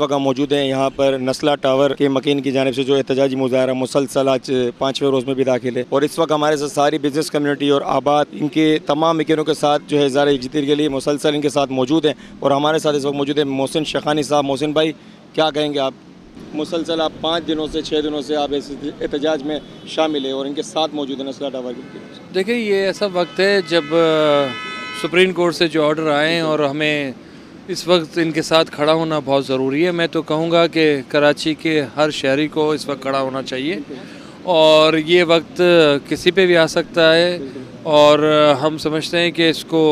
वक्त हम मौजूद हैं यहाँ पर नस्ला टावर के मकीन की जानिब से जो एहतजाजी मुजाहरा मुसलसल आज 5वें रोज़ में भी दाखिल है। और इस वक्त हमारे साथ सारी बिजनेस कम्युनिटी और आबाद इनके तमाम मकीनों के साथ जो है इज़हार यकजहती के लिए मुसलसल इनके साथ मौजूद हैं। और हमारे साथ इस वक्त मौजूद है मोहसिन शेखानी साहब। मोहसिन भाई, क्या कहेंगे आप? मुसलसल आप 5 दिनों से 6 दिनों से आप इस एहतजाज में शामिल है और इनके साथ मौजूद है नस्ला टावर के। देखिए, ये ऐसा वक्त है जब सुप्रीम कोर्ट से जो ऑर्डर आए हैं और हमें इस वक्त इनके साथ खड़ा होना बहुत ज़रूरी है। मैं तो कहूँगा कि कराची के हर शहरी को इस वक्त खड़ा होना चाहिए और ये वक्त किसी पे भी आ सकता है। और हम समझते हैं कि इसको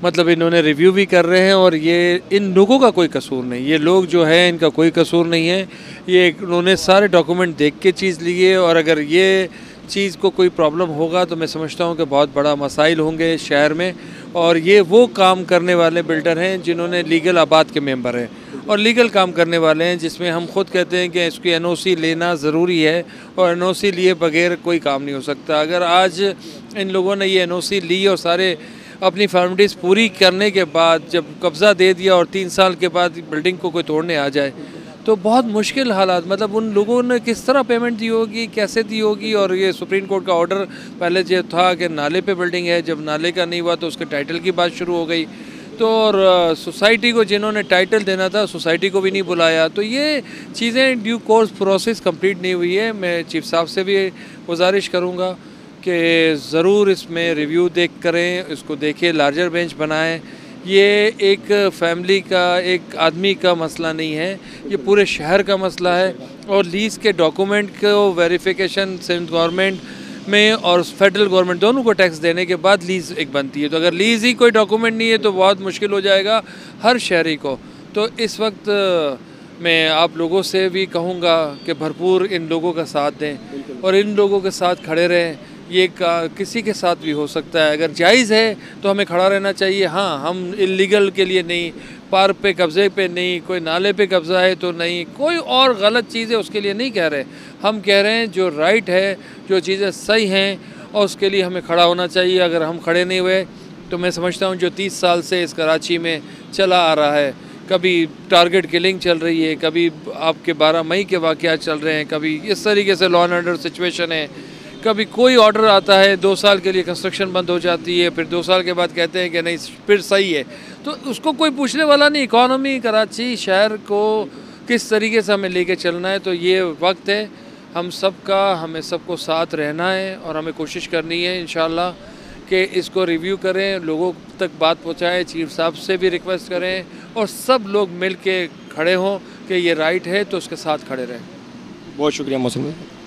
मतलब इन्होंने रिव्यू भी कर रहे हैं और ये इन लोगों का कोई कसूर नहीं, ये लोग जो है इनका कोई कसूर नहीं है। ये उन्होंने सारे डॉक्यूमेंट देख के चीज़ ली है और अगर ये चीज़ को कोई प्रॉब्लम होगा तो मैं समझता हूँ कि बहुत बड़ा मसाइल होंगे शहर में। और ये वो काम करने वाले बिल्डर हैं जिन्होंने लीगल आबाद के मेंबर हैं और लीगल काम करने वाले हैं, जिसमें हम खुद कहते हैं कि इसकी एनओसी लेना ज़रूरी है और एनओसी लिए बगैर कोई काम नहीं हो सकता। अगर आज इन लोगों ने ये एनओसी ली और सारे अपनी फॉर्मेलिटीज़ पूरी करने के बाद जब कब्ज़ा दे दिया और 3 साल के बाद बिल्डिंग को कोई तोड़ने आ जाए तो बहुत मुश्किल हालात, मतलब उन लोगों ने किस तरह पेमेंट दी होगी, कैसे दी होगी। और ये सुप्रीम कोर्ट का ऑर्डर पहले जो था कि नाले पे बिल्डिंग है, जब नाले का नहीं हुआ तो उसके टाइटल की बात शुरू हो गई। तो और सोसाइटी को जिन्होंने टाइटल देना था सोसाइटी को भी नहीं बुलाया। तो ये चीज़ें ड्यू कोर्स प्रोसेस कंप्लीट नहीं हुई है। मैं चीफ साहब से भी गुजारिश करूँगा कि ज़रूर इसमें रिव्यू देख करें, इसको देखें, लार्जर बेंच बनाएं। ये एक फैमिली का, एक आदमी का मसला नहीं है, ये पूरे शहर का मसला है। और लीज़ के डॉक्यूमेंट को वेरिफिकेशन सिंध गवर्नमेंट में और फेडरल गवर्नमेंट दोनों को टैक्स देने के बाद लीज़ एक बनती है। तो अगर लीज़ ही कोई डॉक्यूमेंट नहीं है तो बहुत मुश्किल हो जाएगा हर शहरी को। तो इस वक्त मैं आप लोगों से भी कहूँगा कि भरपूर इन लोगों का साथ दें और इन लोगों के साथ खड़े रहें। ये किसी के साथ भी हो सकता है, अगर जायज़ है तो हमें खड़ा रहना चाहिए। हाँ, हम इलीगल के लिए नहीं, पार्क पे कब्ज़े पे नहीं, कोई नाले पे कब्ज़ा है तो नहीं, कोई और गलत चीज़ है उसके लिए नहीं कह रहे। हम कह रहे हैं जो राइट है, जो चीज़ें सही हैं और उसके लिए हमें खड़ा होना चाहिए। अगर हम खड़े नहीं हुए तो मैं समझता हूँ जो 30 साल से इस कराची में चला आ रहा है, कभी टारगेट किलिंग चल रही है, कभी आपके 12 मई के वाक़यात चल रहे हैं, कभी इस तरीके से लॉ एंड ऑर्डर सिचुएशन है, कभी कोई ऑर्डर आता है 2 साल के लिए कंस्ट्रक्शन बंद हो जाती है, फिर 2 साल के बाद कहते हैं कि नहीं फिर सही है। तो उसको कोई पूछने वाला नहीं। इकॉनमी कराची शहर को किस तरीके से हमें लेके चलना है। तो ये वक्त है हम सब का, हमें सबको साथ रहना है और हमें कोशिश करनी है इंशाल्लाह कि इसको रिव्यू करें, लोगों तक बात पहुँचाएँ, चीफ साहब से भी रिक्वेस्ट करें और सब लोग मिल के खड़े हों कि ये राइट है तो उसके साथ खड़े रहें। बहुत शुक्रिया मोहसिन भाई।